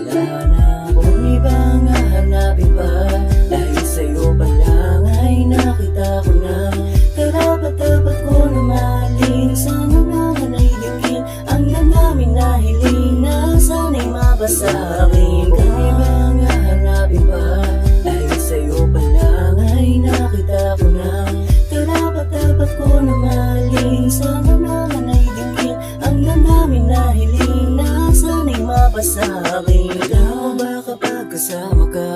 Wala na akong ibang hahanapin pa, dahil sa'yo pa lang ay nakita ko na karapat-dapat ko na mahalin. Sana naman ay digin ang damdamin na hiling na sana'y mabasa akin. Kung ibang hahanapin pa, dahil sa'yo pa lang ay nakita ko na karapat-dapat ko na mahalin. Sana naman ay digin ang damdamin na hiling na sana'y mabasa akin. Ikaw ba kapag kasama ka,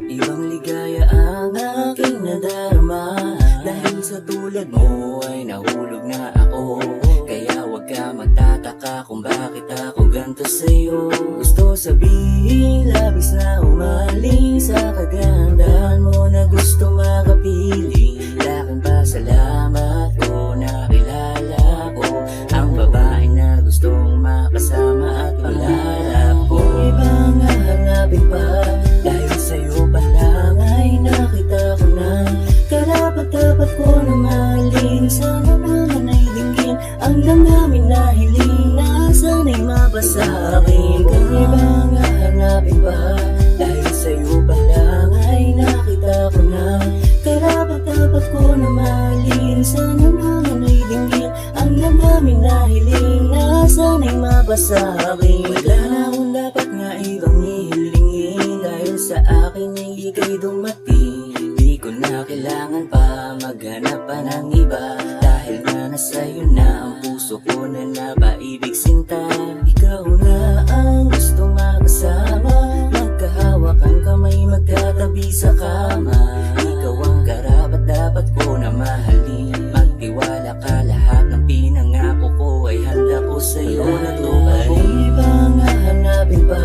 ibang ligaya ang aking nadarama, dahil sa tulad mo ay nahulog na ako. Kaya wag ka magtataka kung bakit ako ganto sa'yo. Gusto sabihin labis na umaling sa kagandahan mo na gusto makapiling. Laking pasalamat ko nakilala ko ang babae na gustong makasama at pangarap ko. Kung ibang hahanapin pa, dahil sa'yo pa lang ay nakita ko na karapat-dapat ko na mahalin. Sana naman ay dinggin ang damdamin na hiling na sana'y mabasa akin. Kung ibang hahanapin pa, dahil sa'yo pa lang ay nakita ko na karapat-dapat ko na mahalin. Sana naman ay dinggin ang damdamin na hiling na sana'y mabasa akin. Wala na akong dapat nga ibang hihilingin, dahil sa akin ay ika'y dumating. Di ko na kailangan pa maghanap pa ng iba, dahil nga nasa'yo na ang puso ko na napaibig sinta. Ikaw na ang gusto makasama, magkahawak ang kamay, magkatabi sa kama. Ikaw ang karapat-dapat ko na mahalin. Magtiwala ka, lahat ng pinangako ko ay handa ko sa'yo na tuparin. Kung ibang hahanapin pa,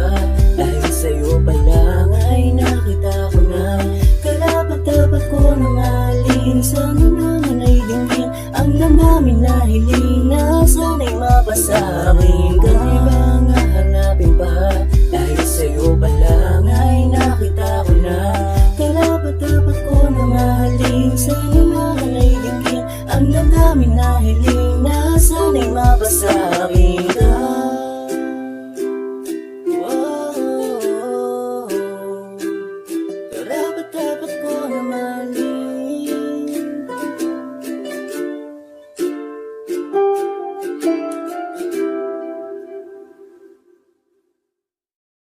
dahil sa'yo pa lang ay nakita ko na karapat-dapat ko na mahalin. Sana naman ay dinggin ang damdamin na hiling na sana'y mabasa akin. Kung ibang hahanapin pa, dahil sa'yo